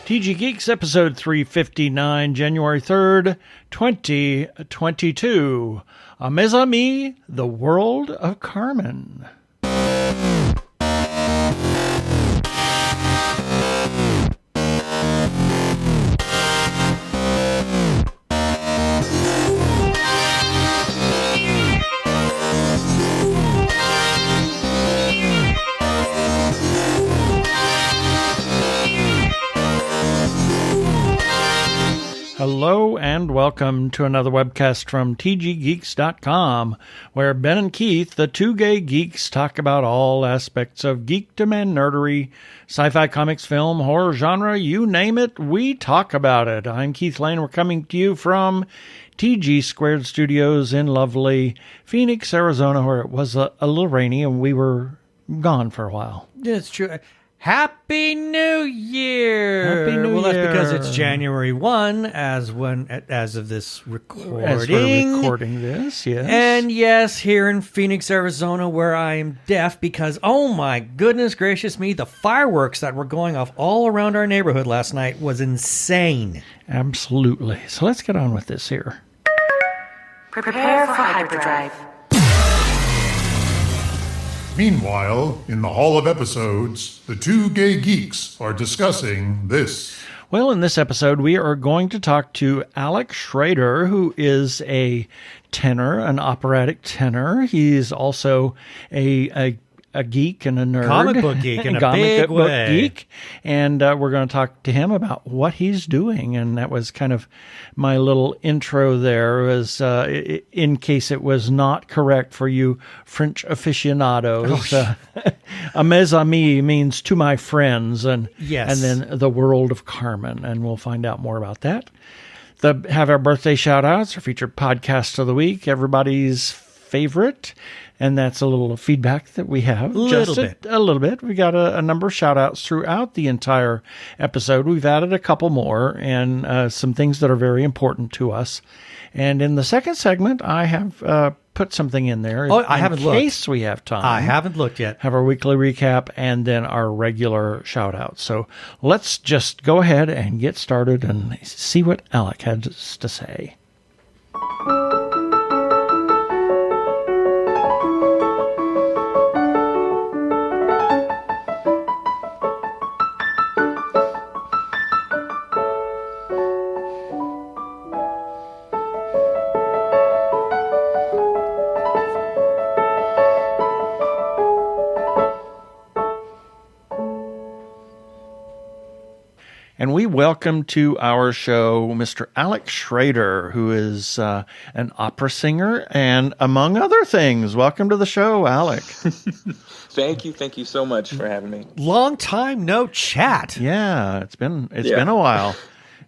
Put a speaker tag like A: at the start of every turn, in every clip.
A: TG Geeks, episode 359, January 3rd, 2022. Mes amis, the world of Carmen. Hello and welcome to another webcast from tggeeks.com, where Ben and Keith, the Two Gay Geeks, talk about all aspects of geekdom and nerdery, sci-fi, comics, film, horror genre, you name it, we talk about it. I'm Keith Lane. We're coming to you from TG Squared Studios in lovely Phoenix, Arizona, where it was a little rainy and we were gone for a while.
B: It's true. Happy New Year!
A: Happy New Year!
B: Well, that's because it's January 1 as of this recording.
A: As we're recording this, yes.
B: And yes, here in Phoenix, Arizona, where I am deaf because, oh my goodness gracious me, the fireworks that were going off all around our neighborhood last night was insane.
A: Absolutely. So let's get on with this here.
C: Prepare for hyperdrive.
D: Meanwhile, in the Hall of Episodes, the Two Gay Geeks are discussing this.
A: Well, in this episode, we are going to talk to Alek Shrader, who is a tenor, an operatic tenor. He's also a geek and a nerd.
B: Comic book geek in a
A: comic
B: big
A: book
B: way.
A: Geek. And we're going to talk to him about what he's doing. And that was kind of my little intro there, was in case it was not correct for you French aficionados. A mes amis means to my friends, and
B: Yes.
A: and then the world of Carmen. And we'll find out more about that. Have our birthday shout-outs, our featured podcast of the week, everybody's favorite. And that's a little feedback that we have.
B: A little bit.
A: We got a number of shout-outs throughout the entire episode. We've added a couple more and some things that are very important to us. And in the second segment, I have put something in there.
B: I haven't looked.
A: In case we have time.
B: I haven't looked yet.
A: Have our weekly recap and then our regular shout-outs. So let's just go ahead and get started and see what Alek has to say. And we welcome to our show Mr. Alek Shrader, who is an opera singer and among other things. Welcome to the show, Alek.
E: Thank you so much for having me.
B: Long time no chat.
A: Yeah, it's been a while.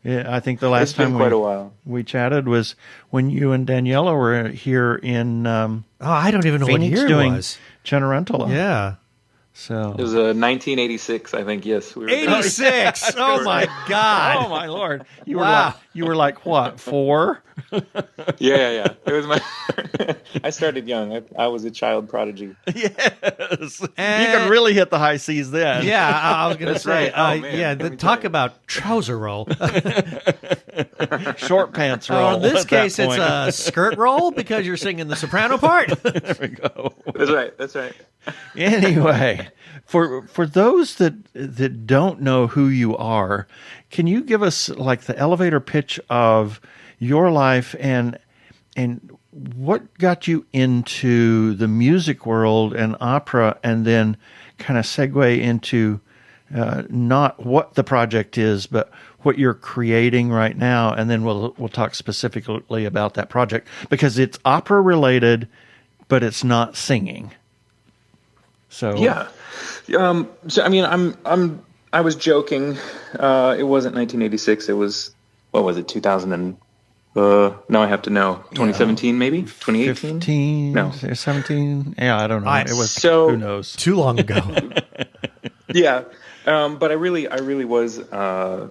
A: Yeah, I think the last time
E: quite a while.
A: We chatted was when you and Daniela were here in
B: I don't even know
A: Phoenix
B: what year
A: doing
B: it was.
A: Cenerentola.
B: Yeah.
A: So
E: It was 1986, I think. Yes, we were
B: 86. Oh my God.
A: oh my Lord! You
B: Wow.
A: were like what, 4?
E: Yeah. It was my. I started young. I was a child prodigy.
A: Yes, you can really hit the high C's then.
B: Yeah, I was going to
E: That's
B: say.
E: right. Oh, man. Let me
B: Talk
E: tell you.
B: about trouser roll.
A: Short pants roll.
B: In this
A: at that
B: case, it's
A: point.
B: a skirt roll because you're singing the soprano part.
A: There we go.
E: That's right.
A: Anyway, for those that don't know who you are, can you give us like the elevator pitch of your life and what got you into the music world and opera, and then kind of segue into not what the project is, but what you're creating right now, and then we'll talk specifically about that project because it's opera related, but it's not singing. So
E: Yeah. So I mean, I was joking. It wasn't 1986. It was, what was it? 2000 and now I have to know. 2017 maybe? 2018?
A: 15,
E: No.
A: 17. Yeah, I don't know. It was
E: So-
A: who knows.
B: Too long ago.
E: Yeah. But I really was a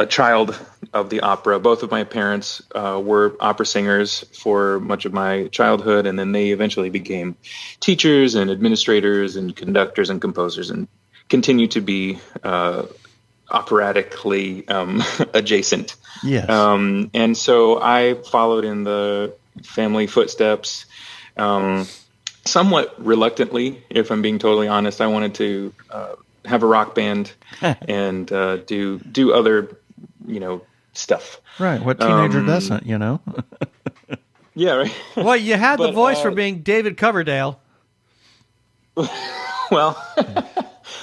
E: child of the opera. Both of my parents were opera singers for much of my childhood, and then they eventually became teachers and administrators and conductors and composers, and continue to be operatically adjacent.
A: Yes.
E: And so I followed in the family footsteps, somewhat reluctantly, if I'm being totally honest. I wanted to have a rock band and do other, stuff.
A: Right. What teenager doesn't,
E: Yeah, right.
B: Well, you had the voice for being David Coverdale.
E: Well,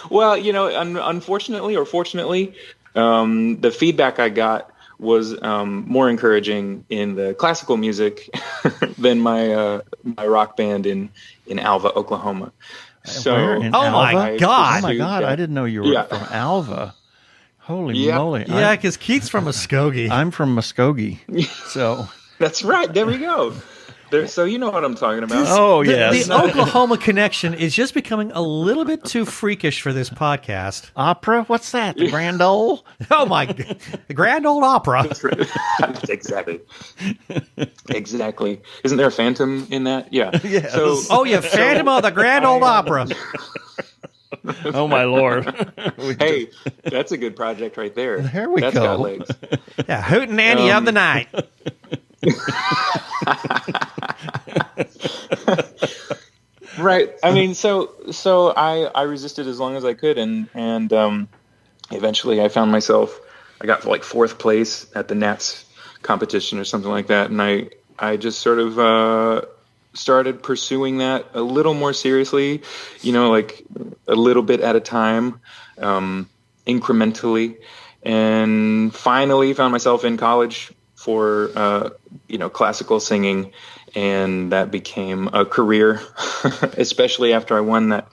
E: unfortunately or fortunately, the feedback I got was more encouraging in the classical music than my rock band in Alva, Oklahoma. So,
B: my God!
A: I didn't know you were from Alva. Holy moly!
B: Yeah, because Keith's from Muskogee.
A: I'm from Muskogee, so
E: that's right. There we go. So you know what I'm talking about.
B: The Oklahoma connection is just becoming a little bit too freakish for this podcast.
A: Opera? What's that? The Grand Ole?
B: Oh my! The Grand Ole Opera.
E: That's right. Exactly. Isn't there a Phantom in that? Yeah.
A: Yes.
B: Phantom of the Grand Ole Opera.
A: Oh my Lord!
E: Hey, that's a good project right there.
A: There we
E: That's
A: go.
E: got legs.
B: Yeah, Hootenanny of the night.
E: Right. I mean, so I resisted as long as I could, and eventually I found myself. I got like 4th place at the Nats competition or something like that, and I just sort of started pursuing that a little more seriously, like a little bit at a time, incrementally, and finally found myself in college for classical singing, and that became a career, especially after I won that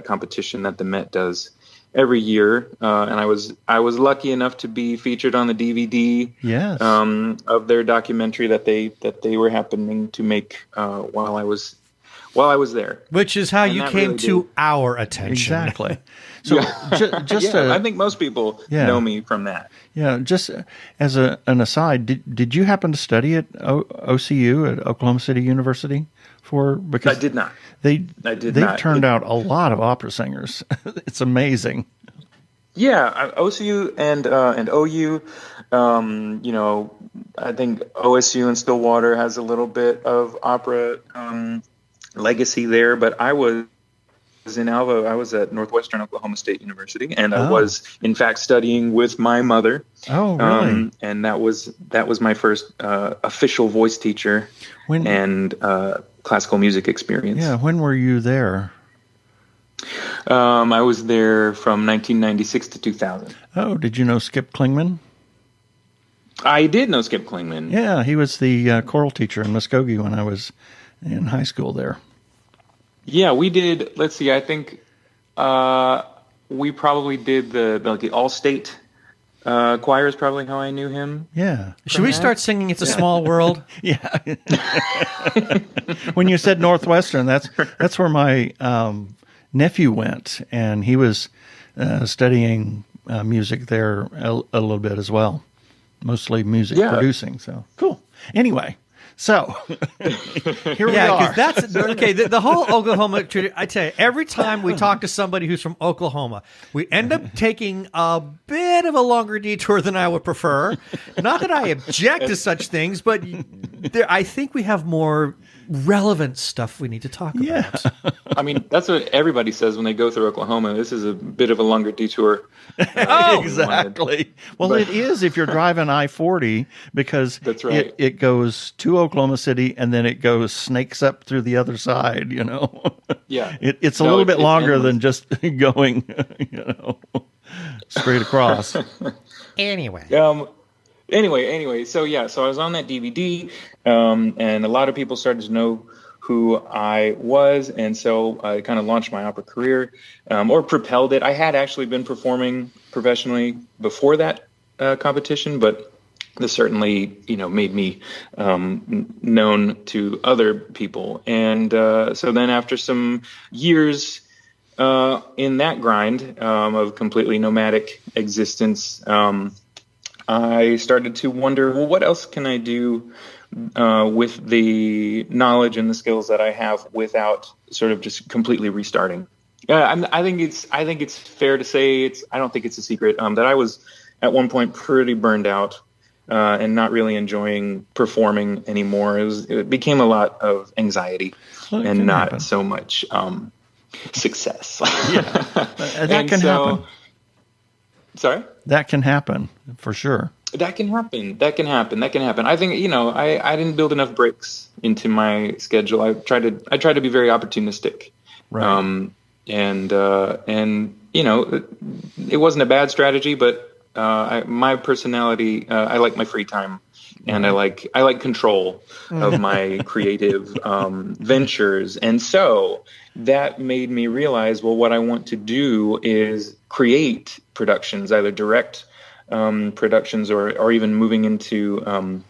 E: competition that the Met does every year, and I was lucky enough to be featured on the DVD
A: Yes.
E: Of their documentary that they were happening to make while I was there.
B: Which is how you came
E: really
B: to our attention.
A: Exactly. So
E: I think most people know me from that.
A: Yeah, just as an aside, did you happen to study at OCU at Oklahoma City University? Because
E: I did not.
A: They've
E: not.
A: turned out a lot of opera singers. It's amazing.
E: Yeah, OCU and OU. I think OSU and Stillwater has a little bit of opera legacy there, but I was in Alva. I was at Northwestern Oklahoma State University, and I was in fact studying with my mother.
A: Oh, really?
E: And that was my first official voice teacher and classical music experience.
A: Yeah, when were you there?
E: I was there from 1996 to 2000.
A: Oh, did you know Skip Klingman?
E: I did know Skip Klingman.
A: Yeah, he was the choral teacher in Muskogee when I was in high school there.
E: Yeah, we did. Let's see. I think we probably did the all-state choir is probably how I knew him.
A: Yeah.
B: Should we start singing "It's a Small World"?
A: Yeah. When you said Northwestern, that's where my nephew went, and he was studying music there a little bit as well, mostly music producing. So cool. Anyway. So, here we are.
B: Because that's okay. The whole Oklahoma tradition. I tell you, every time we talk to somebody who's from Oklahoma, we end up taking a bit of a longer detour than I would prefer. Not that I object to such things, but I think we have more relevant stuff we need to talk about.
A: Yeah.
E: I mean, that's what everybody says when they go through Oklahoma. This is a bit of a longer detour.
A: Exactly. Well, it is if you're driving I-40 because
E: that's right.
A: It goes to Oklahoma City and then it snakes up through the other side,
E: Yeah.
A: It's a little bit longer than just going, straight across.
B: Anyway.
E: Anyway, so I was on that DVD, and a lot of people started to know who I was, and so I kind of launched my opera career, or propelled it. I had actually been performing professionally before that competition, but this certainly, made me known to other people. And so then after some years in that grind of completely nomadic existence, I started to wonder, well, what else can I do with the knowledge and the skills that I have without sort of just completely restarting? Yeah, I think it's fair to say I don't think it's a secret that I was at one point pretty burned out and not really enjoying performing anymore. It became a lot of anxiety and not so much success.
A: Yeah, that can happen.
E: Sorry?
A: That can happen for sure.
E: That can happen. I think, I didn't build enough breaks into my schedule. I tried to be very opportunistic.
A: Right.
E: And it wasn't a bad strategy, but my personality, I like my free time, and I like control of my creative ventures. And so that made me realize, well, what I want to do is create productions, either direct productions or even moving into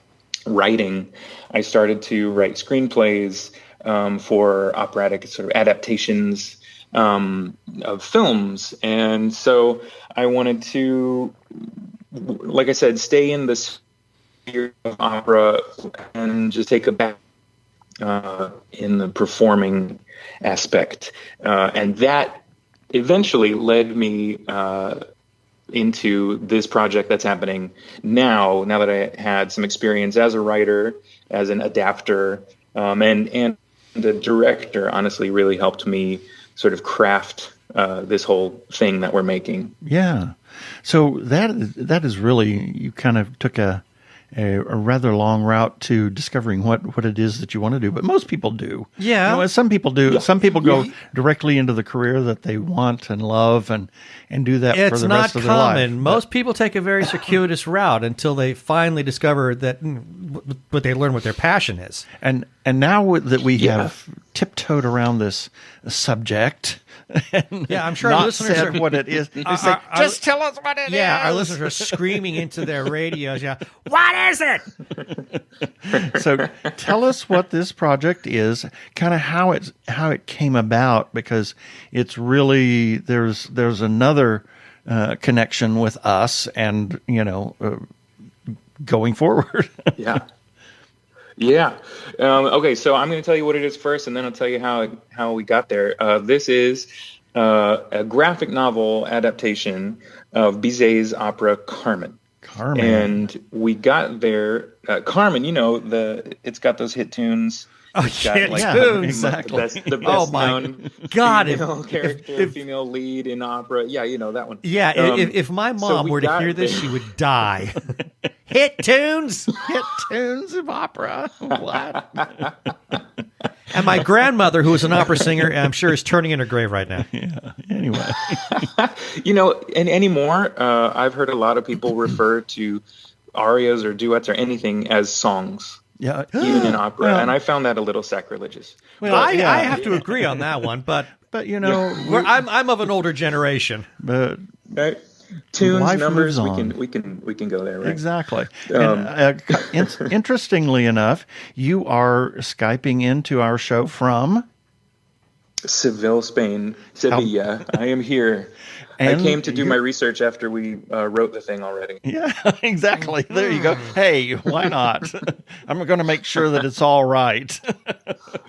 E: writing. I started to write screenplays for operatic sort of adaptations of films. And so I wanted to, like I said, stay in the sphere of opera and just take a back in the performing aspect. And that eventually led me into this project that's happening now that I had some experience as a writer, as an adapter, and the director honestly really helped me sort of craft this whole thing that we're making.
A: Yeah. So that is really, you kind of took a rather long route to discovering what it is that you want to do, but most people do.
B: Yeah.
A: Some people do. Yeah. Some people go directly into the career that they want and love and do that for the rest of their life.
B: It's not common. Most people take a very circuitous route until they finally discover that what they learn what their passion is.
A: And now that we have tiptoed around this subject, and
B: I'm sure
A: not
B: our listeners
A: said what it is. They say, just tell us what it is.
B: Yeah, our listeners are screaming into their radios. Yeah, what is it?
A: So tell us what this project is, kind of how it came about, because it's really there's another connection with us, and going forward.
E: Yeah. Okay, so I'm going to tell you what it is first, and then I'll tell you how we got there. This is a graphic novel adaptation of Bizet's opera Carmen. And we got there. Carmen, it's got those hit tunes.
B: Oh, tunes.
A: Exactly.
E: The best known
B: God,
E: female character, female lead in opera. Yeah, that one.
B: Yeah, if my mom were to hear this, she would die. Hit tunes
A: of opera. What?
B: And my grandmother, who was an opera singer, I'm sure is turning in her grave right now.
A: Yeah. Anyway,
E: and anymore, I've heard a lot of people refer to arias or duets or anything as songs.
A: Yeah,
E: even in opera, and I found that a little sacrilegious.
B: Well, I have to agree on that one, but I'm of an older generation.
A: But
E: tunes,
A: life
E: numbers,
A: moves on.
E: we can go there, right?
A: Exactly. Interestingly enough, you are Skyping into our show from
E: Seville, Spain, Sevilla. I am here. And I came to do my research after we wrote the thing already.
A: Yeah, exactly. There you go. Hey, why not? I'm going to make sure that it's all right.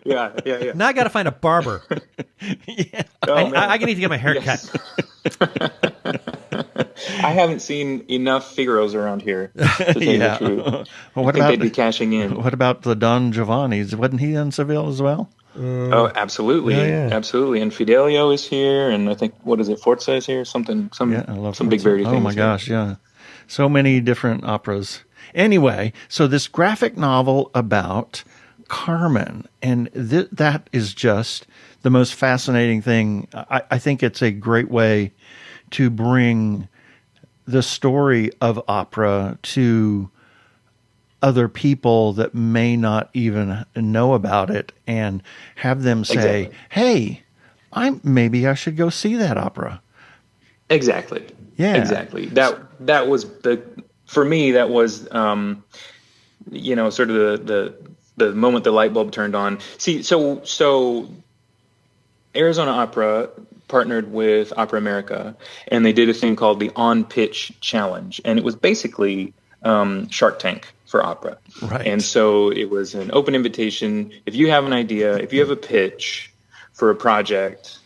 E: Yeah.
B: Now I got to find a barber.
E: Yeah.
B: I need to get my hair cut.
E: I haven't seen enough Figaros around here, to tell you the truth. Well, I think they'd be cashing in.
A: What about the Don Giovanni's? Wasn't he in Seville as well?
E: Oh, absolutely, absolutely. And Fidelio is here, and I think Forza is here. Some big Verdi things.
A: Oh my gosh, yeah, so many different operas. Anyway, so this graphic novel about Carmen, and that is just the most fascinating thing. I think it's a great way to bring the story of opera to other people that may not even know about it, and have them say, "Hey, maybe I should go see that opera."
E: Exactly.
A: Yeah.
E: Exactly. That was for me. That was sort of the moment the light bulb turned on. See, so Arizona Opera partnered with Opera America, and they did a thing called the On Pitch Challenge, and it was basically Shark Tank for opera.
A: Right.
E: And so it was an open invitation. If you have an idea, if you have a pitch for a project,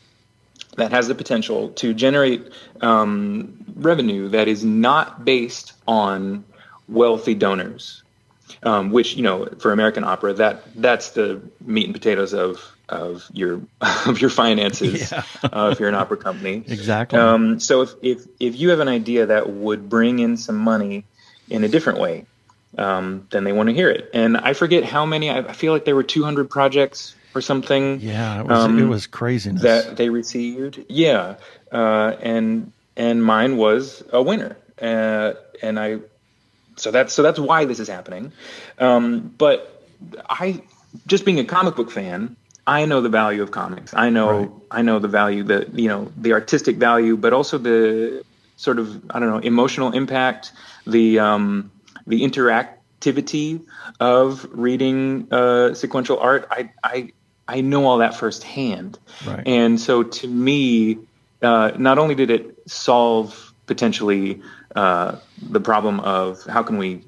E: that has the potential to generate revenue that is not based on wealthy donors, which, for American opera, that's the meat and potatoes of your finances. If you're an opera company.
A: Exactly.
E: So if you have an idea that would bring in some money in a different way, then they want to hear it. And I forget how many. I feel like there were 200 projects or something.
A: Yeah, it was craziness
E: that they received. Yeah, and mine was a winner. So that's why this is happening. But I, just being a comic book fan, I know the value of comics. I know the value, the artistic value, but also the sort of, emotional impact, the interactivity of reading sequential art. I know all that firsthand.
A: Right.
E: And so to me, not only did it solve potentially the problem of how can we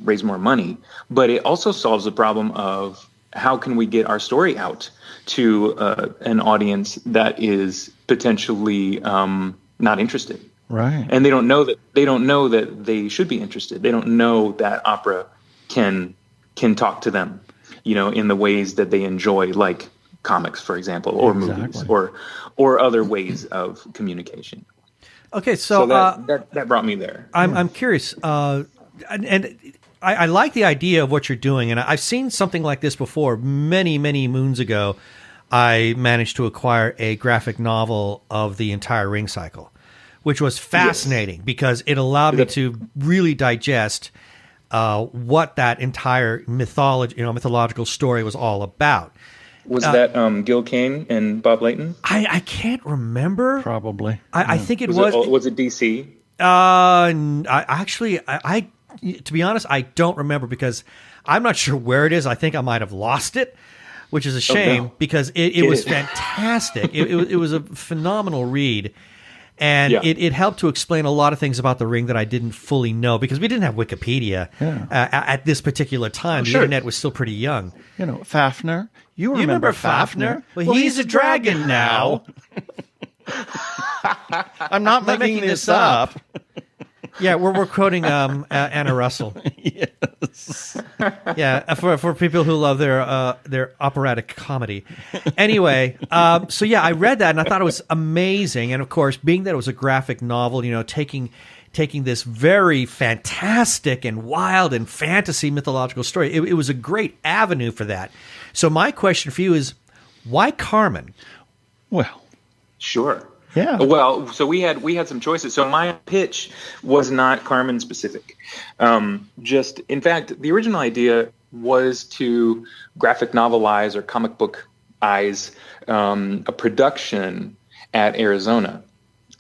E: raise more money, but it also solves the problem of how can we get our story out to an audience that is potentially not interested.
A: Right.
E: And they don't know that they should be interested. They don't know that opera can talk to them, in the ways that they enjoy, like comics, for example, or movies, or other ways of communication.
B: Okay, so
E: that brought me there.
B: I'm curious, and I like the idea of what you're doing, and I've seen something like this before. Many, many moons ago, I managed to acquire a graphic novel of the entire Ring cycle, which was fascinating because it allowed me to really digest what that entire mythological story was all about.
E: Was that Gil Kane and Bob Layton?
B: I can't remember.
A: Probably.
B: I think it was.
E: Was it DC?
B: I to be honest, I don't remember because I'm not sure where it is. I think I might have lost it, which is a shame because it was fantastic. It was a phenomenal read. And it helped to explain a lot of things about the Ring that I didn't fully know because we didn't have Wikipedia at this particular time. The internet was still pretty young.
A: Fafnir. You remember Fafnir?
B: Well, he's a dragon now.
A: I'm not making this up.
B: Yeah, we're quoting Anna Russell.
A: Yes.
B: Yeah, for people who love their operatic comedy. Anyway, so yeah, I read that and I thought it was amazing. And of course, being that it was a graphic novel, taking this very fantastic and wild and fantasy mythological story, it was a great avenue for that. So my question for you is, why Carmen?
A: Well,
E: sure.
A: Yeah.
E: Well, so we had some choices. So my pitch was not Carmen specific. In fact, the original idea was to graphic novelize or comic book-ize a production at Arizona.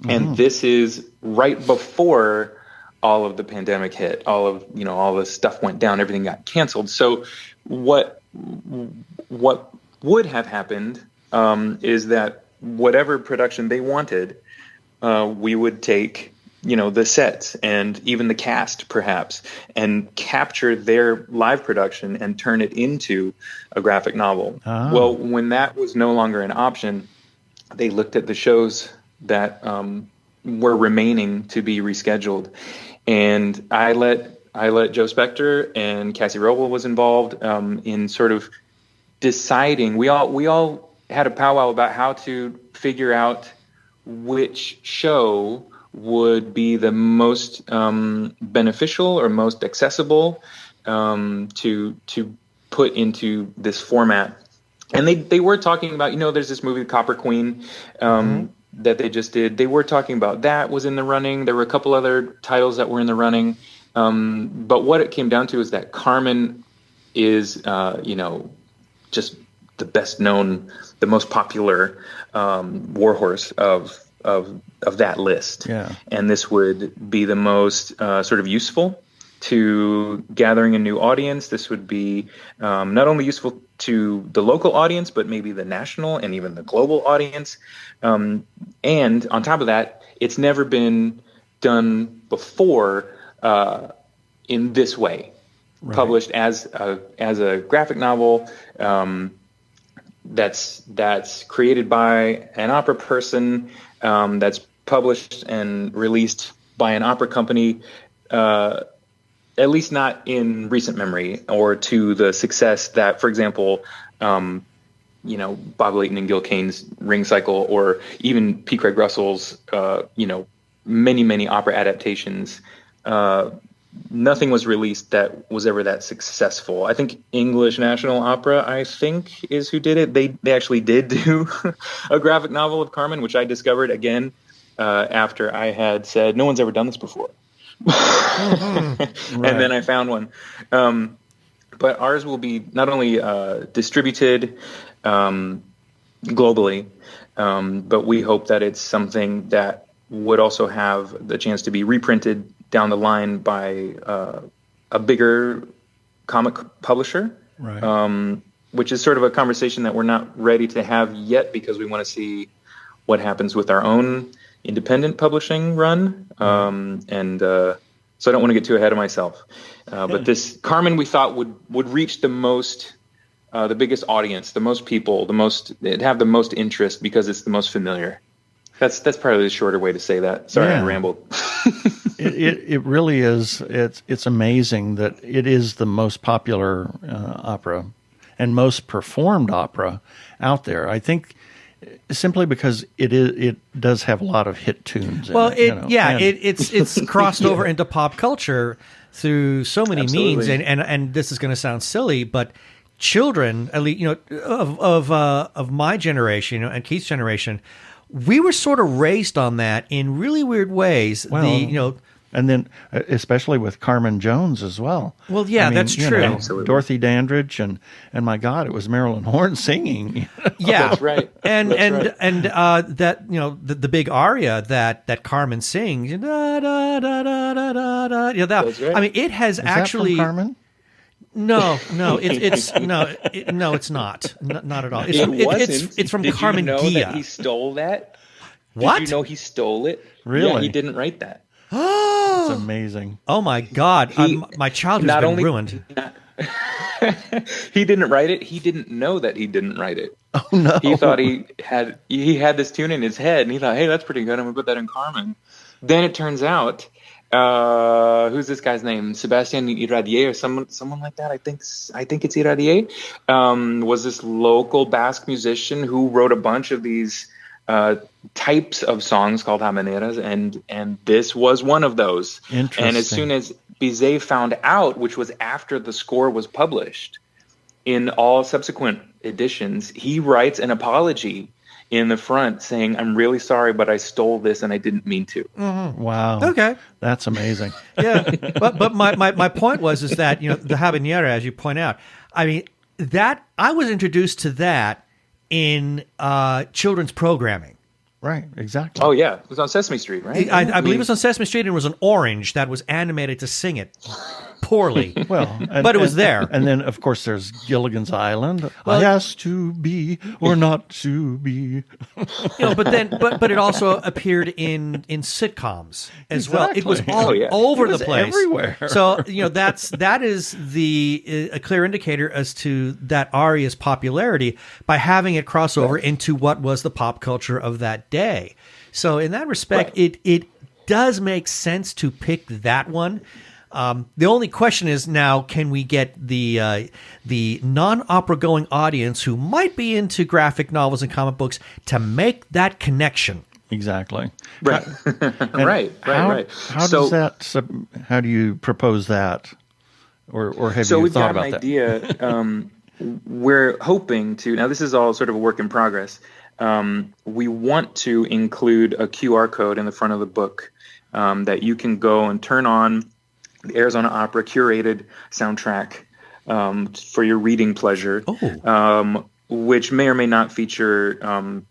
E: Mm-hmm. And this is right before all of the pandemic hit, all the stuff went down, everything got canceled. So what would have happened is that whatever production they wanted, we would take, the sets and even the cast perhaps, and capture their live production and turn it into a graphic novel. Oh. Well, when that was no longer an option, they looked at the shows that were remaining to be rescheduled. And I let Joe Spector and Cassie Roble was involved in sort of deciding. We all had a powwow about how to figure out which show would be the most beneficial or most accessible to put into this format. And they were talking about, there's this movie, Copper Queen, that they just did. They were talking about that was in the running. There were a couple other titles that were in the running. But what it came down to is that Carmen is, just the best known, the most popular warhorse of that list. Yeah. And this would be the most sort of useful to gathering a new audience. This would be not only useful to the local audience, but maybe the national and even the global audience. And on top of that, it's never been done before in this way, right. Published as a graphic novel, that's created by an opera person, that's published and released by an opera company, at least not in recent memory, or to the success that, for example, Bob Layton and Gil Kane's Ring Cycle, or even P. Craig Russell's, many opera adaptations. Nothing was released that was ever that successful. I think English National Opera, is who did it. They actually did do a graphic novel of Carmen, which I discovered again after I had said no one's ever done this before. Right. And then I found one. But ours will be not only distributed globally, but we hope that it's something that would also have the chance to be reprinted down the line by a bigger comic publisher,
A: right.
E: Which is sort of a conversation that we're not ready to have yet, because we want to see what happens with our own independent publishing run. So I don't want to get too ahead of myself. But this Carmen, we thought would reach the biggest audience, the most people, it'd have the most interest because it's the most familiar. That's probably the shorter way to say that. Sorry, I rambled.
A: It really is. It's amazing that it is the most popular opera and most performed opera out there. I think simply because it does have a lot of hit tunes.
B: Well, it's crossed over into pop culture through so many means, and this is going to sound silly, but children, at least of my generation, and Keith's generation, we were sort of raised on that in really weird ways.
A: Well, and then especially with Carmen Jones as well.
B: Well, yeah, that's true.
A: Dorothy Dandridge and my God, it was Marilyn Horne singing.
B: Yeah,
E: that's right.
B: And that the big aria that Carmen sings. Da, da, da, da, da, da, da,
E: That's right.
B: I mean, it has actually.
A: That from Carmen?
B: No, it's not. Not at all. It's from Carmen
E: Did you know
B: Gia.
E: that he stole that?
B: What?
E: Did you know he stole it?
A: Really?
E: Yeah, he didn't write that.
A: It's amazing.
B: Oh my God! My childhood's been ruined.
E: He didn't write it. He didn't know that he didn't write it.
A: Oh no!
E: He thought he had this tune in his head, and he thought, "Hey, that's pretty good. I'm gonna put that in Carmen." Then it turns out, who's this guy's name? Sebastian Iradier or someone like that. I think it's Iradier. Was this local Basque musician who wrote a bunch of these types of songs called habaneras, and this was one of those.
A: Interesting.
E: And as soon as Bizet found out, which was after the score was published, in all subsequent editions, he writes an apology in the front saying, "I'm really sorry, but I stole this and I didn't mean to."
B: Mm-hmm.
A: Wow.
B: Okay.
A: That's amazing.
B: Yeah. But my point was that, the habanera, as you point out, I mean, that I was introduced to that in children's programming.
A: Right, exactly.
E: Oh, yeah. It was on Sesame Street, right?
B: I believe it was on Sesame Street, and it was an orange that was animated to sing it poorly.
A: Well,
B: but it was there.
A: And then, of course, there's Gilligan's Island. I asked to be or not to be.
B: But it also appeared in sitcoms as well. It was all over the place,
A: everywhere.
B: So that is a clear indicator as to that aria's popularity by having it cross over into what was the pop culture of that day. So in that respect, it does make sense to pick that one. The only question is now, can we get the non-opera going audience who might be into graphic novels and comic books to make that connection?
A: Exactly.
E: Right. Right.
A: How do you propose that? Or have you thought about that?
E: So we've got an idea. We're hoping to, now this is all sort of a work in progress. We want to include a QR code in the front of the book that you can go and turn on the Arizona Opera curated soundtrack for your reading pleasure, which may or may not feature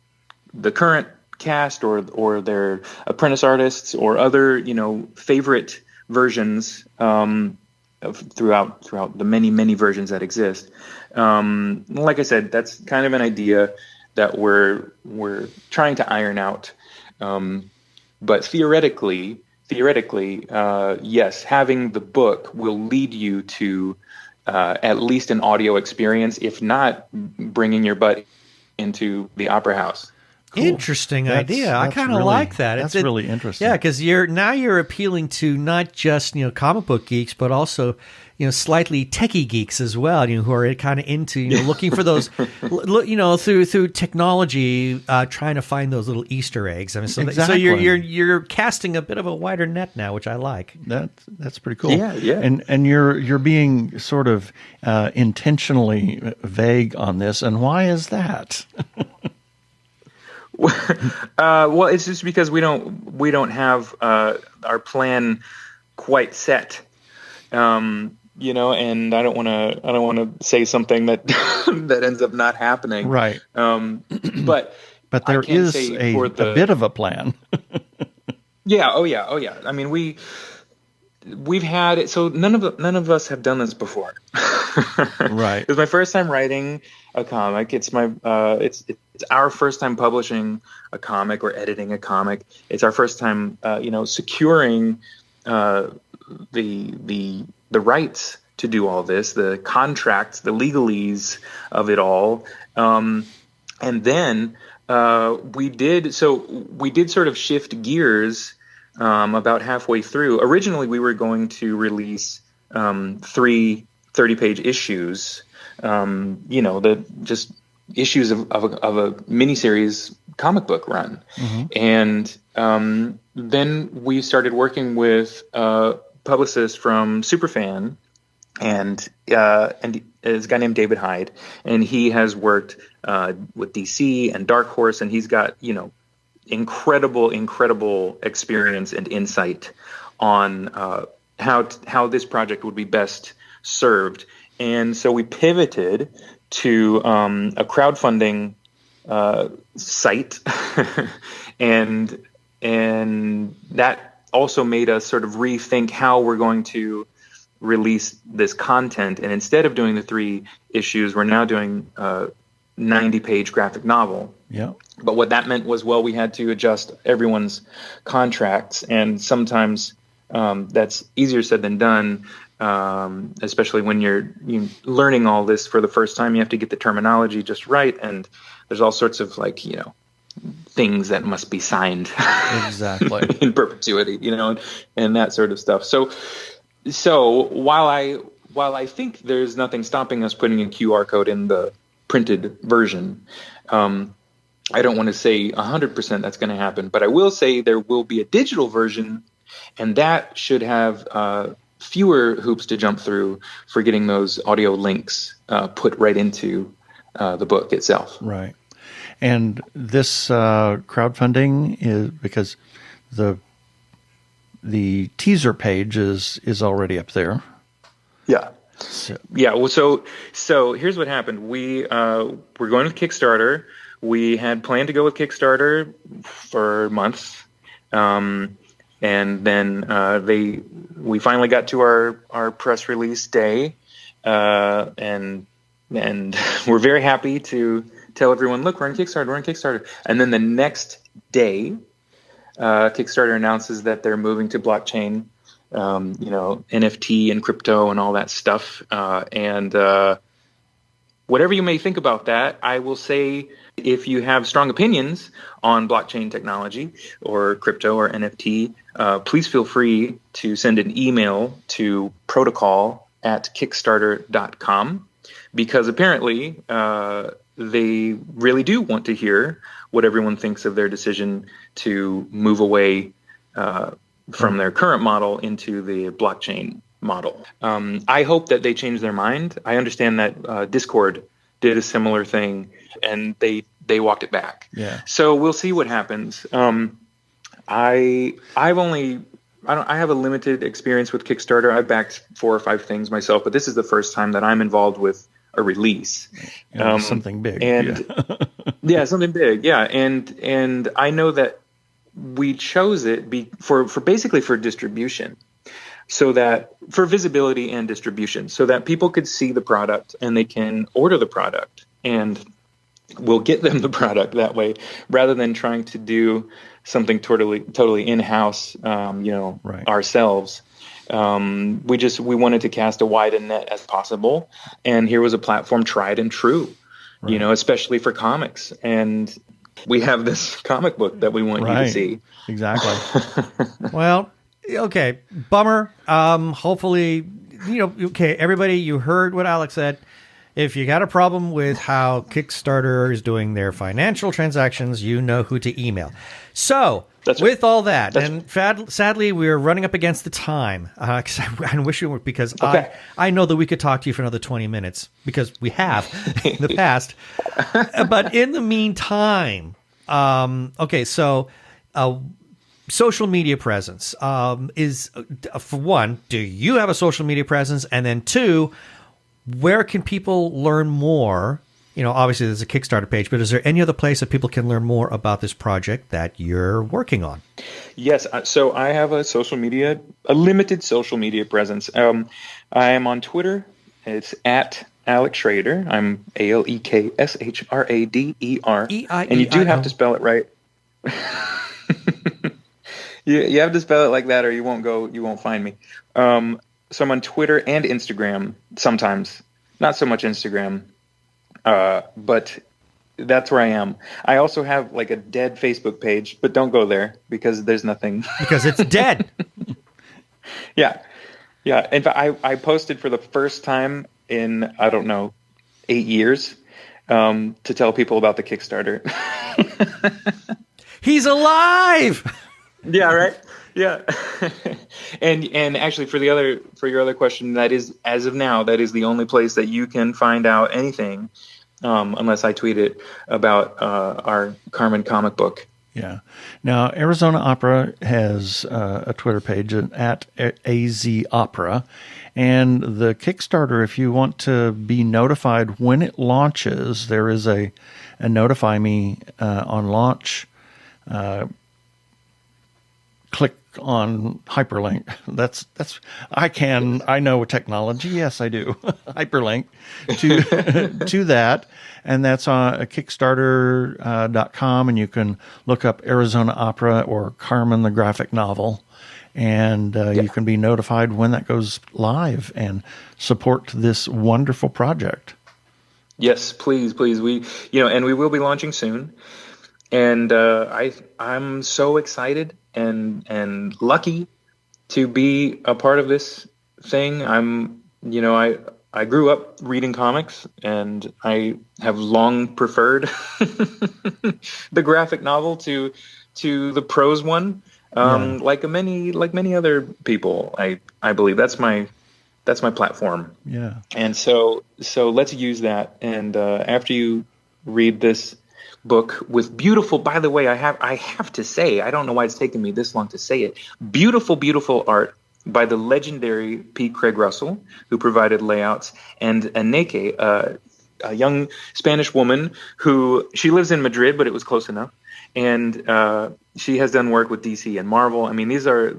E: the current cast or their apprentice artists or other favorite versions throughout the many versions that exist. Like I said, that's kind of an idea that we're trying to iron out, but theoretically, yes, having the book will lead you to at least an audio experience, if not bringing your butt into the opera house.
A: Cool.
B: Interesting idea. I kind of like that.
A: That's really interesting.
B: Yeah, because you're appealing to not just comic book geeks, but also slightly techie geeks as well. Who are kind of into looking for those through technology, trying to find those little Easter eggs. I mean, so you're casting a bit of a wider net now, which I like.
A: That's pretty cool.
E: Yeah.
A: And you're being sort of intentionally vague on this, and why is that?
E: Well, it's just because we don't have our plan quite set, and I don't want to say something that that ends up not happening.
A: Right.
E: But
A: there is a bit of a plan.
E: Yeah. Oh yeah. I mean, we've had it. So none of us have done this before.
A: Right.
E: It was my first time writing a comic. It's our first time publishing a comic or editing a comic. It's our first time, securing the rights to do all this, the contracts, the legalese of it all, and then we did sort of shift gears about halfway through. Originally, we were going to release 3 30-page issues, just issues of a miniseries comic book run. Mm-hmm. And then we started working with publicists from Superfan, and there's a guy named David Hyde, and he has worked with DC and Dark Horse, and he's got incredible experience and insight on how this project would be best served. And so we pivoted to a crowdfunding site, and that also made us sort of rethink how we're going to release this content. And instead of doing the 3 issues, we're now doing a 90-page graphic novel.
A: Yeah.
E: But what that meant was, we had to adjust everyone's contracts, and sometimes that's easier said than done. Especially when you're learning all this for the first time, you have to get the terminology just right, and there's all sorts of things that must be signed
A: exactly
E: in perpetuity, and that sort of stuff. So while I think there's nothing stopping us putting a QR code in the printed version, I don't want to say 100% that's going to happen, but I will say there will be a digital version, and that should have fewer hoops to jump through for getting those audio links put right into the book itself.
A: Right. And this crowdfunding is because the teaser page is already up there.
E: Yeah. Well, so here's what happened. We're going to Kickstarter. We had planned to go with Kickstarter for months. And then we finally got to our press release day, and we're very happy to tell everyone, look, we're on Kickstarter. And then the next day, Kickstarter announces that they're moving to blockchain, NFT and crypto and all that stuff. And whatever you may think about that, I will say, if you have strong opinions on blockchain technology or crypto or NFT, please feel free to send an email to protocol@kickstarter.com, because apparently they really do want to hear what everyone thinks of their decision to move away from their current model into the blockchain model. I hope that they change their mind. I understand that Discord did a similar thing, and they walked it back.
A: Yeah.
E: So we'll see what happens. I have a limited experience with Kickstarter. I've backed 4 or 5 things myself, but this is the first time that I'm involved with a release.
A: Something big.
E: And something big. Yeah. And I know that we chose it for basically for distribution, so that for visibility and distribution, so that people could see the product and they can order the product, and we'll get them the product that way, rather than trying to do something totally in-house,
A: right.
E: ourselves. We wanted to cast a wide net as possible, and here was a platform tried and true. you know, especially for comics. And we have this comic book that we want you to see.
A: Exactly.
B: Well, okay, bummer. Hopefully, you know, okay, everybody, you heard what Alek said. If you got a problem with how Kickstarter is doing their financial transactions, you know who to email. So, with all that, sadly, we're running up against the time. Cause I wish we were, because I know that we could talk to you for another 20 minutes, because we have in the past. But in the meantime, social media presence is, for one, do you have a social media presence? And then two, where can people learn more? You know, obviously there's a Kickstarter page, but is there any other place that people can learn more about this project that you're working on?
E: Yes. So I have a limited social media presence. I am on Twitter. It's at Alek Shrader. I'm ALEKSHRADER. And you do have to spell it right. You have to spell it like that, or you won't find me. So I'm on Twitter and Instagram sometimes. Not so much Instagram, but that's where I am. I also have like a dead Facebook page, but don't go there because there's nothing. Because
B: it's dead.
E: Yeah. In fact, I posted for the first time in, I don't know, 8 years to tell people about the Kickstarter.
B: He's alive!
E: Yeah, right? Yeah. And actually for your other question, that is, as of now, that is the only place that you can find out anything, unless I tweet it, about our Carmen comic book.
A: Yeah. Now, Arizona Opera has a Twitter page at AZ Opera, and the Kickstarter, if you want to be notified when it launches, there is a notify me on launch. Click on hyperlink. I know technology. Yes, I do. Hyperlink to that. And that's on Kickstarter.com. And you can look up Arizona Opera or Carmen, the graphic novel. And you can be notified when that goes live and support this wonderful project.
E: Yes, please. And we will be launching soon. And I'm so excited and lucky to be a part of this thing. I grew up reading comics, and I have long preferred the graphic novel to the prose one. Like many other people, I believe that's my platform.
A: Yeah.
E: And so let's use that. And after you read this book with beautiful, by the way, I have to say, I don't know why it's taken me this long to say it, beautiful art by the legendary P. Craig Russell, who provided layouts, and Aneke, a young Spanish woman who, she lives in Madrid, but it was close enough, and she has done work with DC and Marvel. I mean, these are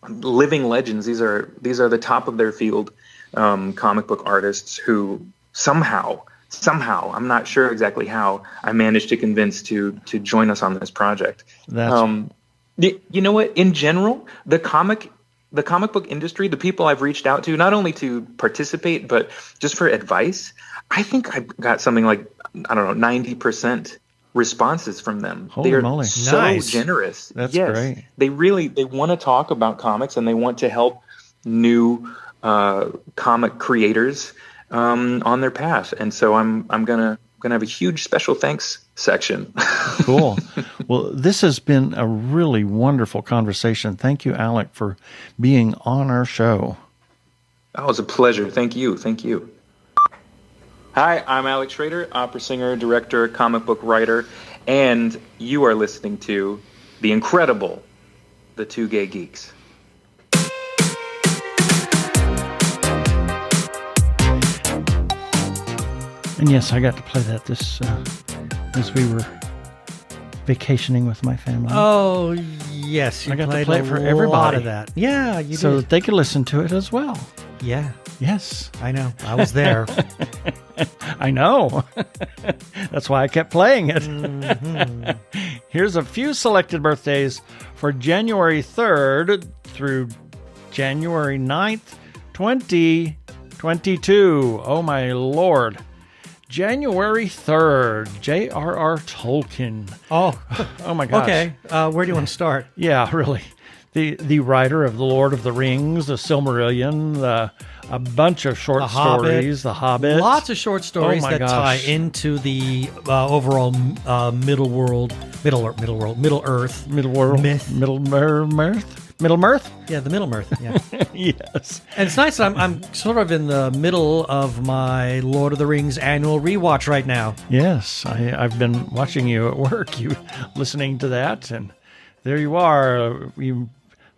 E: living legends. These are the top of their field, comic book artists who somehow, I'm not sure exactly how, I managed to convince to join us on this project. You know what? In general, the comic book industry, the people I've reached out to, not only to participate, but just for advice, I think I got something like, I don't know, 90% responses from them.
A: Holy moly.
E: So generous.
A: That's great.
E: They want to talk about comics, and they want to help new comic creators on their path. And so I'm gonna have a huge special thanks section.
A: Cool. Well, this has been a really wonderful conversation. Thank you, Alek, for being on our show.
E: Oh, it was a pleasure. Thank you. Hi, I'm Alek Shrader, opera singer, director, comic book writer, and you are listening to the incredible The Two Gay Geeks.
A: And yes, I got to play that this as we were vacationing with my family.
B: Oh, yes.
A: I got to play it for everybody.
B: A lot of that. Yeah, you
A: so
B: did.
A: that they could listen to it as well.
B: Yeah.
A: Yes.
B: I know. I was there.
A: I know. That's why I kept playing it. Mm-hmm. Here's a few selected birthdays for January 3rd through January 9th, 2022. Oh, my Lord. January 3rd, J.R.R. Tolkien. Oh my gosh.
B: Okay. Where do you want to start?
A: Yeah, really. The writer of The Lord of the Rings, The Silmarillion, a bunch of short stories, The Hobbit.
B: Lots of short stories that tie into the overall Middle Earth myth. Middle Mirth? Yeah, the Middle Mirth. Yeah.
A: Yes.
B: And it's nice that I'm sort of in the middle of my Lord of the Rings annual rewatch right now.
A: Yes, I've been watching you at work, you listening to that, and there you are, you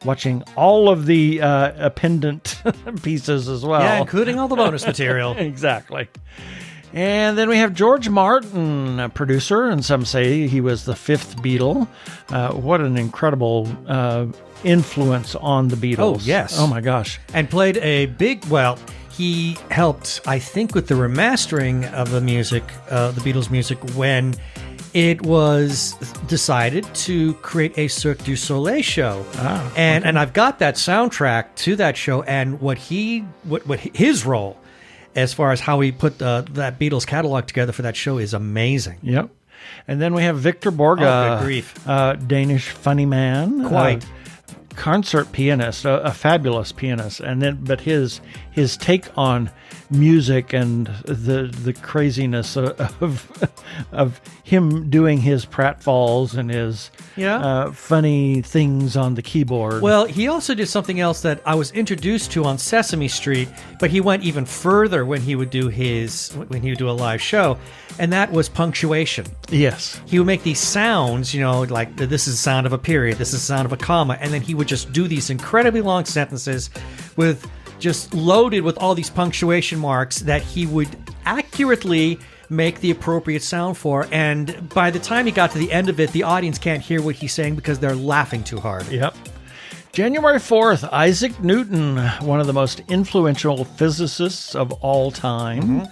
A: watching all of the appendant pieces as well.
B: Yeah, including all the bonus material.
A: Exactly. And then we have George Martin, a producer, and some say he was the fifth Beatle. What an incredible influence on the Beatles.
B: Oh, yes.
A: Oh, my gosh.
B: And played a big, he helped, I think, with the remastering of the music, the Beatles music, when it was decided to create a Cirque du Soleil show. And I've got that soundtrack to that show, and what his role as far as how he put that Beatles catalog together for that show is amazing.
A: Yep. And then we have Victor Borge,
B: good grief.
A: Danish funny man.
B: Quite.
A: Concert pianist, a fabulous pianist. But his take on music and the craziness of him doing his pratfalls and his funny things on the keyboard.
B: Well, he also did something else that I was introduced to on Sesame Street, but he went even further when he would do a live show, and that was punctuation.
A: Yes.
B: He would make these sounds, like this is the sound of a period, this is the sound of a comma, and then he would just do these incredibly long sentences with just loaded with all these punctuation marks that he would accurately make the appropriate sound for. And by the time he got to the end of it, the audience can't hear what he's saying because they're laughing too hard.
A: Yep. January 4th, Isaac Newton, one of the most influential physicists of all time.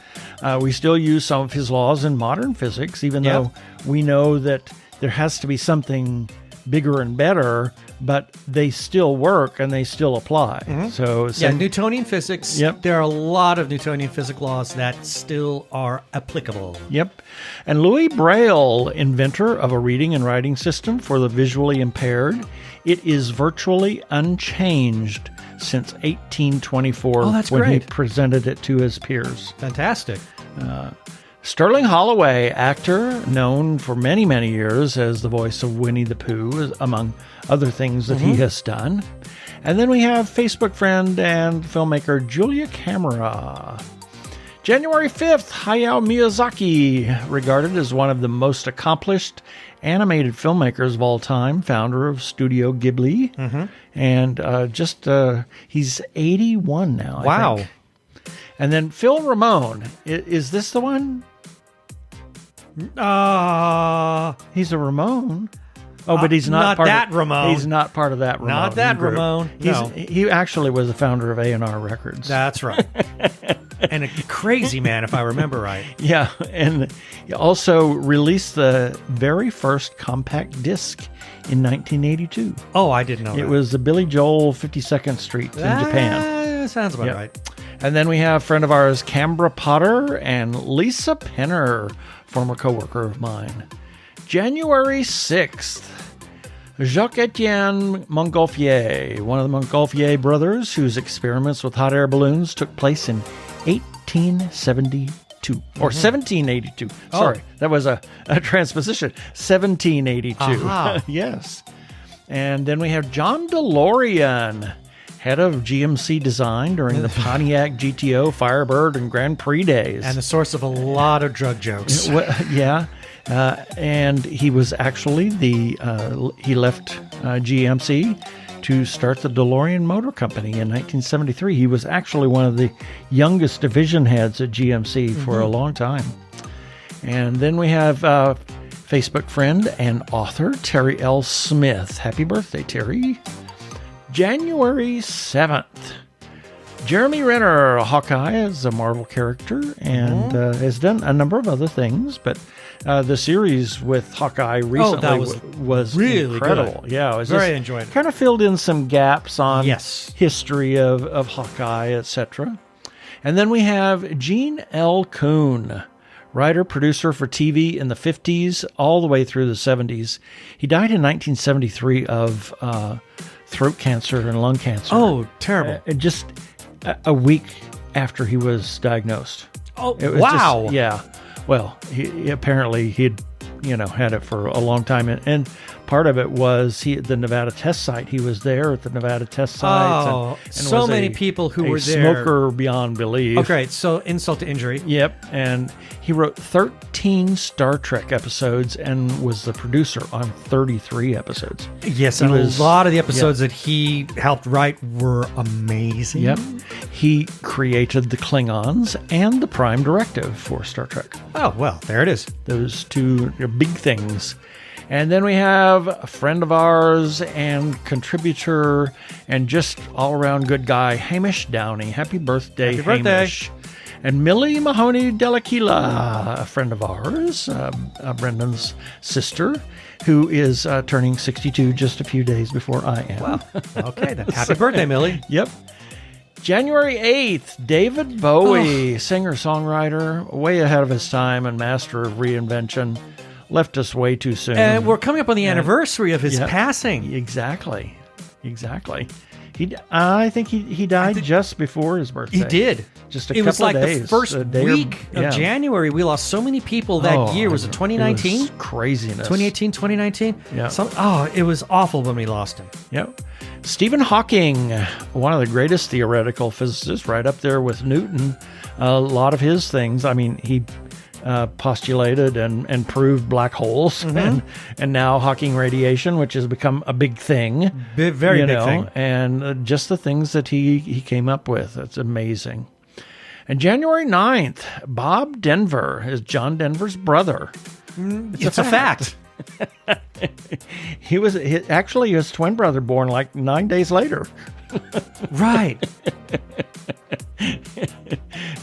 A: We still use some of his laws in modern physics, even though we know that there has to be something bigger and better, but they still work and they still apply. So
B: Newtonian physics.
A: Yep.
B: There are a lot of Newtonian physics laws that still are applicable.
A: Yep. And Louis Braille, inventor of a reading and writing system for the visually impaired. It is virtually unchanged since 1824 when he presented it to his peers.
B: Fantastic.
A: Sterling Holloway, actor known for many, many years as the voice of Winnie the Pooh, among other things that he has done. And then we have Facebook friend and filmmaker Julia Camera. January 5th, Hayao Miyazaki, regarded as one of the most accomplished animated filmmakers of all time, founder of Studio Ghibli. And he's 81 now.
B: Wow.
A: I think. And then Phil Ramone. Is this the one? He's a Ramone. Oh, but he's not part
B: that
A: of,
B: Ramone.
A: He's not part of that Ramone.
B: Not that
A: group.
B: Ramone. No.
A: He actually was the founder of A&R Records.
B: That's right. And a crazy man, if I remember right.
A: Yeah, and he also released the very first compact disc in 1982.
B: Oh, I didn't know that.
A: It was the Billy Joel 52nd Street in Japan.
B: Sounds about right.
A: And then we have a friend of ours, Canberra Potter, and Lisa Penner, former co-worker of mine. January 6th, Jacques-Étienne Montgolfier, one of the Montgolfier brothers whose experiments with hot air balloons took place in 1872, or 1782. Sorry, that was a transposition. 1782. Yes. And then we have John DeLorean, head of GMC design during the Pontiac GTO, Firebird, and Grand Prix days.
B: And the source of a lot of drug jokes.
A: Yeah. And he was actually he left GMC to start the DeLorean Motor Company in 1973. He was actually one of the youngest division heads at GMC for a long time. And then we have Facebook friend and author Terry L. Smith. Happy birthday, Terry. January 7th. Jeremy Renner, Hawkeye, is a Marvel character and has done a number of other things, but the series with Hawkeye recently was
B: really
A: incredible.
B: Good.
A: Yeah, it was
B: very enjoyable.
A: Kind of filled in some gaps on history of Hawkeye, etc. And then we have Gene L. Kuhn, Writer, producer for TV in the 50s all the way through the 70s. He died in 1973 of throat cancer and lung cancer.
B: Oh, terrible.
A: Just a week after he was diagnosed.
B: Oh,
A: It was
B: wow.
A: just- yeah. Well, he apparently he'd had it for a long time, and part of it was the Nevada test site. He was there at the Nevada test site.
B: Oh,
A: and
B: so
A: was
B: many people who
A: a
B: were there.
A: Smoker beyond belief.
B: Okay, so insult to injury.
A: Yep, and he wrote 13 Star Trek episodes and was the producer on 33 episodes.
B: Yes,
A: He
B: and
A: was-
B: a lot of the episodes that he helped write were amazing.
A: Yep. He created the Klingons and the Prime Directive for Star Trek.
B: Oh, well, there it is.
A: Those two big things. And then we have a friend of ours and contributor and just all-around good guy, Hamish Downey. Happy birthday,
B: Happy birthday.
A: Hamish. And Millie Mahoney Delaquila, a friend of ours, Brendan's sister, who is turning 62 just a few days before I am.
B: Wow. Okay, then. Happy birthday, Millie.
A: Yep. January 8th, David Bowie, singer-songwriter, way ahead of his time and master of reinvention, left us way too soon.
B: And we're coming up on the anniversary of his
A: Yep.
B: passing.
A: Exactly. I think he died just before his birthday.
B: He did.
A: Just a
B: It was
A: couple
B: like
A: of days.
B: the first
A: a day
B: week
A: yeah.
B: of January. We lost so many people that year. Was it 2019?
A: It was craziness.
B: 2018, 2019?
A: Yeah.
B: It was awful when we lost him.
A: Yep. Stephen Hawking, one of the greatest theoretical physicists, right up there with Newton. A lot of his things, I mean, he postulated and proved black holes, and now Hawking radiation, which has become a big thing.
B: Very big thing.
A: And just the things that he came up with. It's amazing. And January 9th, Bob Denver is John Denver's brother.
B: It's a fact.
A: He was actually his twin brother born like 9 days later.
B: Right.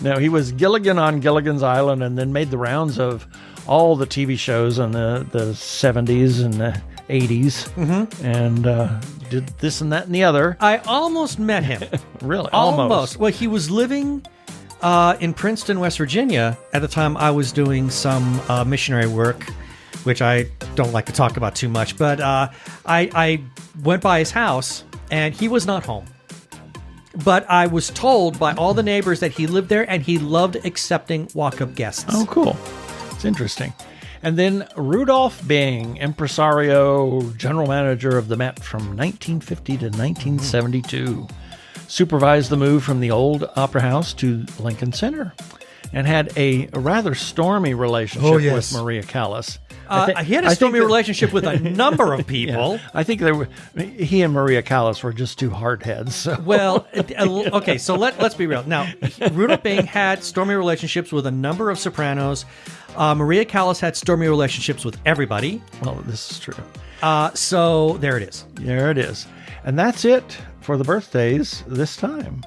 A: No, he was Gilligan on Gilligan's Island and then made the rounds of all the TV shows in the 70s and the 80s and did this and that and the other.
B: I almost met him.
A: Really? Almost.
B: Well, he was living in Princeton, West Virginia at the time I was doing some missionary work, which I don't like to talk about too much. But I went by his house, and he was not home. But I was told by all the neighbors that he lived there, and he loved accepting walk-up guests.
A: Oh, cool. It's interesting. And then Rudolph Bing, impresario, general manager of the Met from 1950 to 1972. Supervised the move from the old Opera House to Lincoln Center and had a rather stormy relationship with Maria Callas.
B: He had a stormy relationship with a number of people.
A: Yeah, I think he and Maria Callas were just two hardheads. So.
B: Well, okay, so let's be real. Now, Rudolph Bing had stormy relationships with a number of sopranos. Maria Callas had stormy relationships with everybody.
A: Well, this is true.
B: So there it is.
A: There it is. And that's it for the birthdays this time.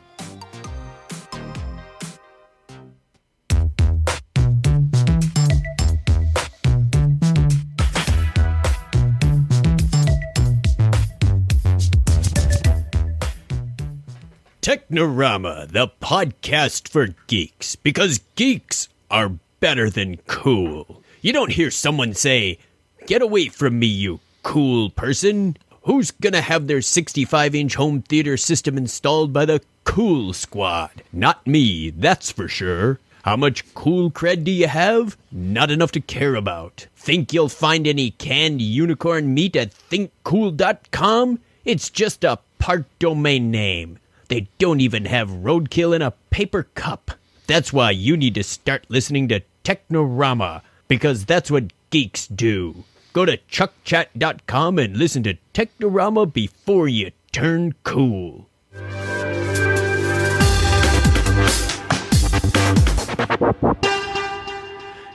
F: Technorama, the podcast for geeks, because geeks are better than cool. You don't hear someone say, "Get away from me, you cool person." Who's gonna have their 65-inch home theater system installed by the Cool Squad? Not me, that's for sure. How much cool cred do you have? Not enough to care about. Think you'll find any canned unicorn meat at thinkcool.com? It's just a part domain name. They don't even have roadkill in a paper cup. That's why you need to start listening to Technorama, because that's what geeks do. Go to chuckchat.com and listen to Technorama before you turn cool.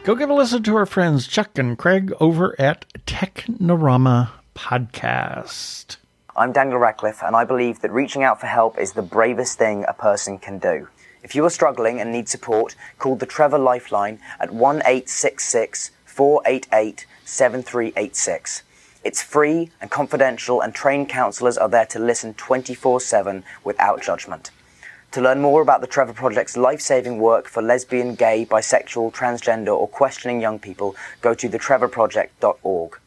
A: Go give a listen to our friends Chuck and Craig over at Technorama Podcast.
G: I'm Daniel Radcliffe, and I believe that reaching out for help is the bravest thing a person can do. If you are struggling and need support, call the Trevor Lifeline at 1-866-488-7386. It's free and confidential, and trained counsellors are there to listen 24/7 without judgment. To learn more about the Trevor Project's life-saving work for lesbian, gay, bisexual, transgender, or questioning young people, go to thetrevorproject.org.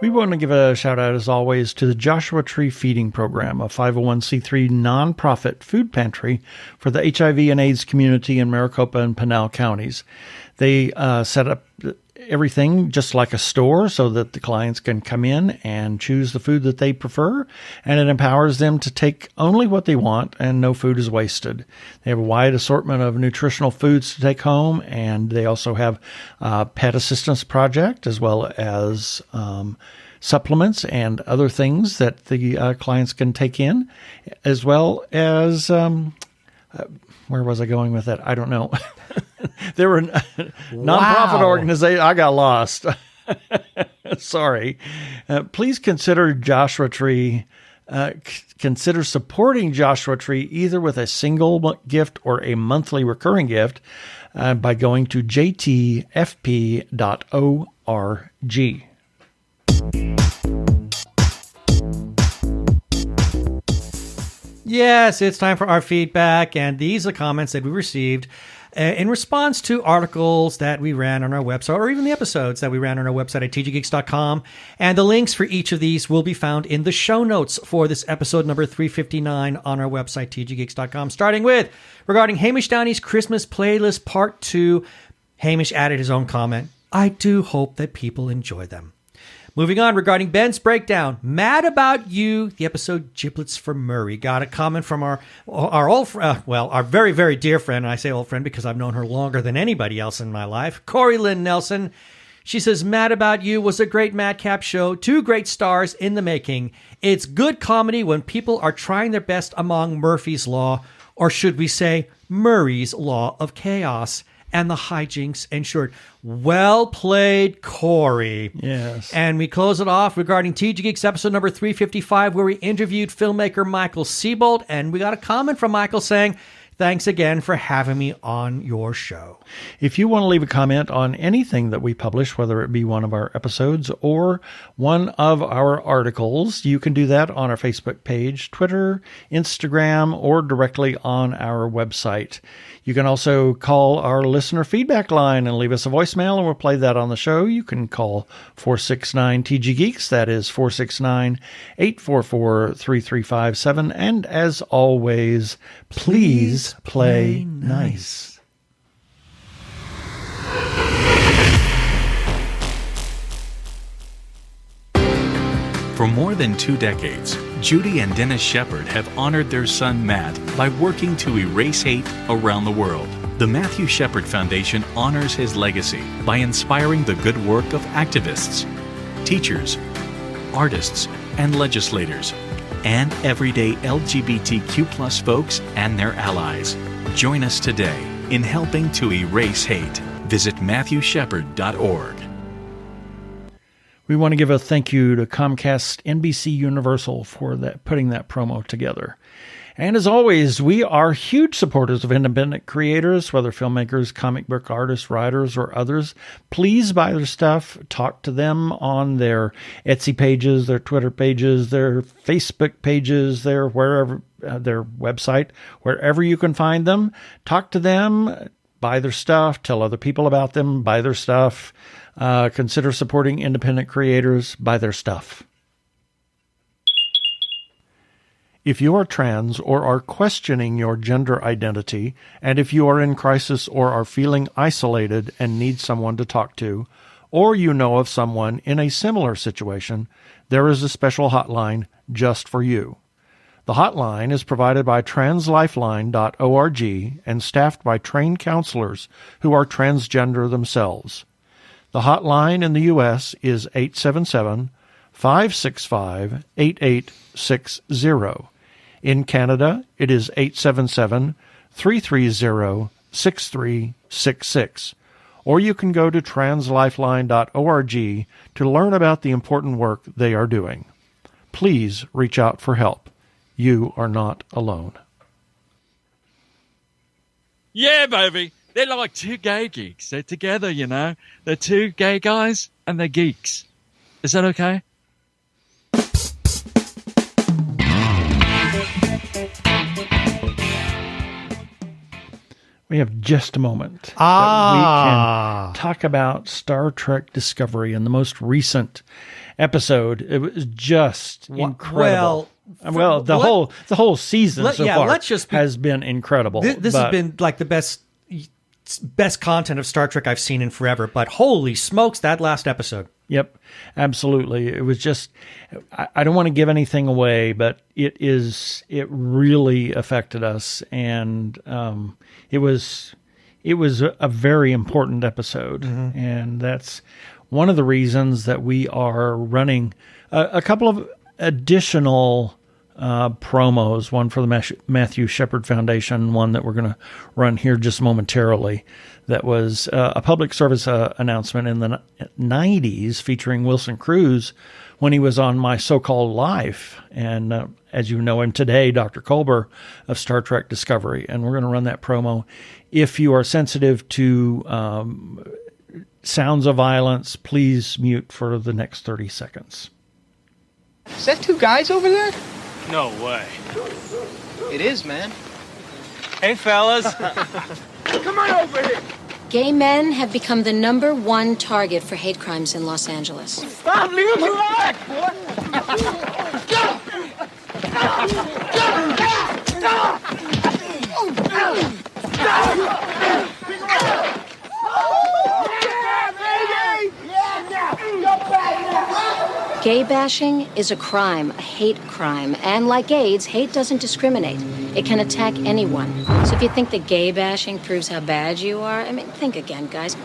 A: We want to give a shout out, as always, to the Joshua Tree Feeding Program, a 501c3 nonprofit food pantry for the HIV and AIDS community in Maricopa and Pinal counties. They set up everything just like a store so that the clients can come in and choose the food that they prefer, and it empowers them to take only what they want and no food is wasted. They have a wide assortment of nutritional foods to take home, and they also have a pet assistance project as well as supplements and other things that the clients can take in, as well as where was I going with that? I don't know. They were a nonprofit organization. I got lost. Sorry. Please consider Joshua Tree. Consider supporting Joshua Tree either with a single gift or a monthly recurring gift by going to jtfp.org.
B: Yes, it's time for our feedback, and these are comments that we received in response to articles that we ran on our website, or even the episodes that we ran on our website at tggeeks.com. And the links for each of these will be found in the show notes for this episode number 359 on our website, tggeeks.com. Starting with, regarding Hamish Downey's Christmas playlist part 2, Hamish added his own comment. I do hope that people enjoy them. Moving on, regarding Ben's breakdown, Mad About You, the episode Giblets for Murray, got a comment from our very, very dear friend, and I say old friend because I've known her longer than anybody else in my life, Corey Lynn Nelson. She says, Mad About You was a great madcap show, 2 great stars in the making. It's good comedy when people are trying their best among Murphy's Law, or should we say Murray's Law of Chaos, and the hijinks ensured. Well played, Corey.
A: Yes.
B: And we close it off regarding TG Geeks episode number 355, where we interviewed filmmaker Michael Siebold, and we got a comment from Michael saying, thanks again for having me on your show.
A: If you want to leave a comment on anything that we publish, whether it be one of our episodes or one of our articles, you can do that on our Facebook page, Twitter, Instagram, or directly on our website. You can also call our listener feedback line and leave us a voicemail, and we'll play that on the show. You can call 469-TG-GEEKS. That is 469-844-3357. And as always, please play nice.
H: For more than 2 decades, Judy and Dennis Shepard have honored their son Matt by working to erase hate around the world. The Matthew Shepard Foundation honors his legacy by inspiring the good work of activists, teachers, artists, and legislators, and everyday LGBTQ+ folks and their allies. Join us today in helping to erase hate. Visit MatthewShepard.org.
A: We want to give a thank you to Comcast NBC Universal for putting that promo together. And as always, we are huge supporters of independent creators, whether filmmakers, comic book artists, writers, or others. Please buy their stuff. Talk to them on their Etsy pages, their Twitter pages, their Facebook pages, their website, wherever you can find them. Talk to them. Buy their stuff. Tell other people about them. Buy their stuff. Consider supporting independent creators. Buy their stuff. If you are trans or are questioning your gender identity, and if you are in crisis or are feeling isolated and need someone to talk to, or you know of someone in a similar situation, there is a special hotline just for you. The hotline is provided by translifeline.org and staffed by trained counselors who are transgender themselves. The hotline in the U.S. is 877-565-8860. In Canada, it is 877-330-6366. Or you can go to translifeline.org to learn about the important work they are doing. Please reach out for help. You are not alone.
I: Yeah, baby. They're like 2 gay geeks. They're together, you know. They're 2 gay guys and they're geeks. Is that okay?
A: We have just a moment. That we can talk about Star Trek Discovery in the most recent episode. It was just incredible. Well, the whole season so far has been incredible.
B: This has been like the best content of Star Trek I've seen in forever. But holy smokes, that last episode.
A: Yep, absolutely. It was just, I don't want to give anything away, but it really affected us. And it was a very important episode. Mm-hmm. And that's one of the reasons that we are running a couple of additional promos, one for the Matthew Shepard Foundation, one that we're going to run here just momentarily. That was a public service announcement in the 90s featuring Wilson Cruz when he was on My So-Called Life. And as you know him today, Dr. Kolber of Star Trek Discovery. And we're going to run that promo. If you are sensitive to sounds of violence, please mute for the next 30 seconds.
J: Is that two guys over there?
K: No way.
J: It is, man.
K: Hey, fellas.
J: Come on over here.
L: Gay men have become the #1 target for hate crimes in Los Angeles.
J: Stop, leave him alive, boy.
L: Gay bashing is a crime, a hate crime. And like AIDS, hate doesn't discriminate. It can attack anyone. So if you think that gay bashing proves how bad you are, I mean, think again, guys.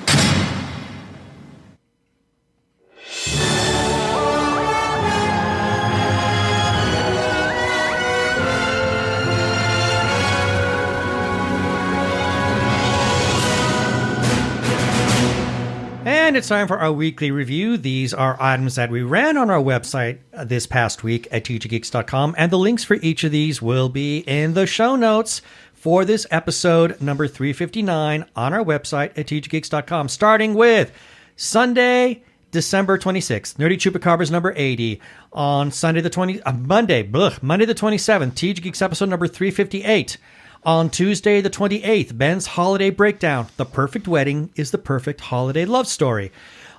B: And it's time for our weekly review. These are items that we ran on our website this past week at tggeeks.com, and the links for each of these will be in the show notes for this episode number 359 on our website at tggeeks.com, starting with Sunday, December 26th, Nerdy Chupacabra's number 80. On Monday the 27th, TG Geeks episode number 358. On Tuesday, the 28th, Ben's Holiday Breakdown. The Perfect Wedding is the Perfect Holiday Love Story.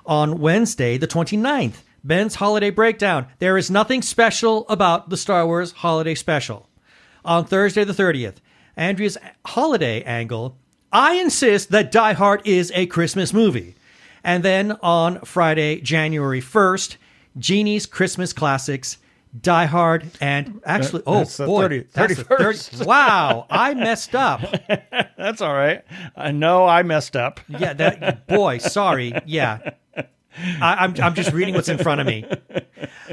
B: On Wednesday, the 29th, Ben's Holiday Breakdown. There is nothing special about the Star Wars Holiday Special. On Thursday, the 30th, Andrea's Holiday Angle. I insist that Die Hard is a Christmas movie. And then on Friday, January 1st, Jeannie's Christmas Classics. Die Hard, and actually,
A: that's the 31st.
B: Wow, I messed up.
A: That's all right. I know I messed up.
B: Yeah, sorry. Yeah, I'm just reading what's in front of me.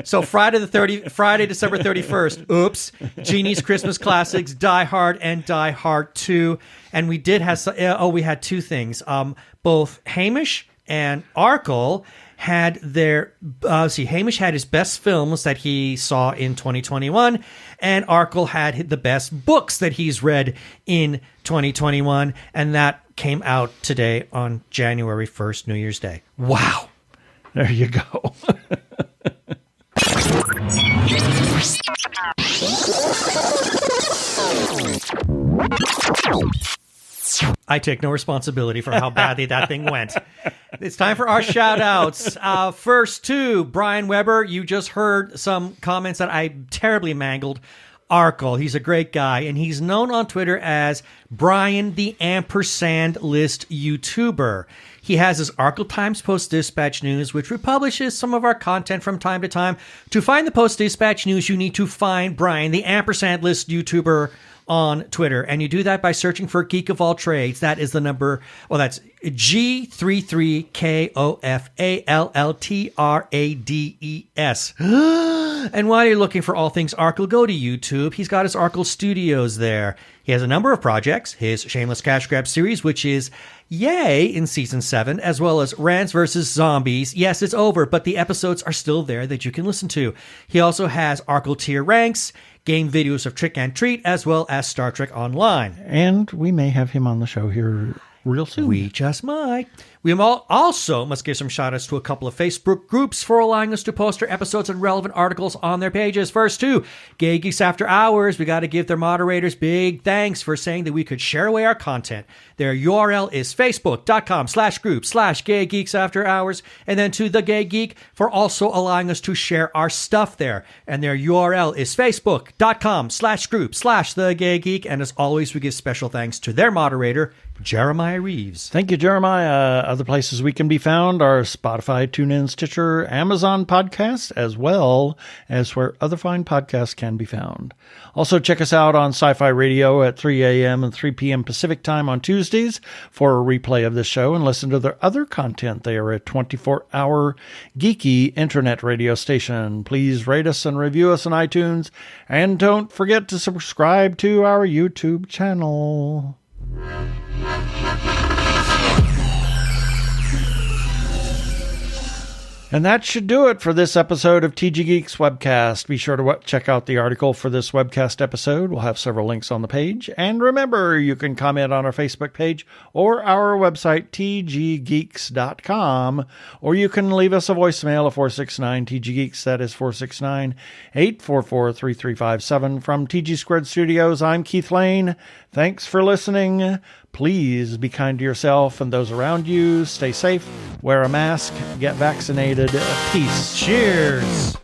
B: So Friday, December 31st. Oops, Jeannie's Christmas Classics, Die Hard, and Die Hard 2, and we did have we had two things. Both Hamish and Arkle had their Hamish had his best films that he saw in 2021, and Arkle had the best books that he's read in 2021, and that came out today on January 1st, New Year's Day. Wow.
A: There you go.
B: I take no responsibility for how badly that thing went. It's time for our shout-outs. First to Brian Weber. You just heard some comments that I terribly mangled. Arkle, he's a great guy, and he's known on Twitter as Brian the Ampersand List YouTuber. He has his Arkle Times Post-Dispatch News, which republishes some of our content from time to time. To find the Post-Dispatch News, you need to find Brian the Ampersand List YouTuber on Twitter, and you do that by searching for Geek of All Trades. That is the number, that's G33KOFALLTRADES. And while you're looking for all things Arkle, go to YouTube. He's got his Arkle Studios there. He has a number of projects, his Shameless Cash Grab series, which is Yay in Season 7, as well as Rants vs. Zombies. Yes, it's over, but the episodes are still there that you can listen to. He also has Arkle Tier Ranks, game videos of Trick and Treat, as well as Star Trek Online.
A: And we may have him on the show here real soon.
B: We just might. We also must give some shout-outs to a couple of Facebook groups for allowing us to post our episodes and relevant articles on their pages. First, to Gay Geeks After Hours. We got to give their moderators big thanks for saying that we could share away our content. Their URL is facebook.com/group/Gay Geeks After Hours. And then to The Gay Geek for also allowing us to share our stuff there. And their URL is facebook.com/group/The Gay Geek. And as always, we give special thanks to their moderator, Jeremiah Reeves.
A: Thank you, Jeremiah. Other places we can be found are Spotify, TuneIn, Stitcher, Amazon Podcasts, as well as where other fine podcasts can be found. Also, check us out on Sci-Fi Radio at 3 a.m. and 3 p.m. Pacific Time on Tuesdays for a replay of the show, and listen to their other content. They are a 24-hour geeky internet radio station. Please rate us and review us on iTunes, and don't forget to subscribe to our YouTube channel. And that should do it for this episode of TG Geeks Webcast. Be sure to check out the article for this webcast episode. We'll have several links on the page. And remember, you can comment on our Facebook page or our website, tggeeks.com. Or you can leave us a voicemail at 469-TG-GEEKS. That is 469-844-3357. From TG Squared Studios, I'm Keith Lane. Thanks for listening. Please be kind to yourself and those around you. Stay safe, wear a mask, get vaccinated. Peace.
B: Cheers.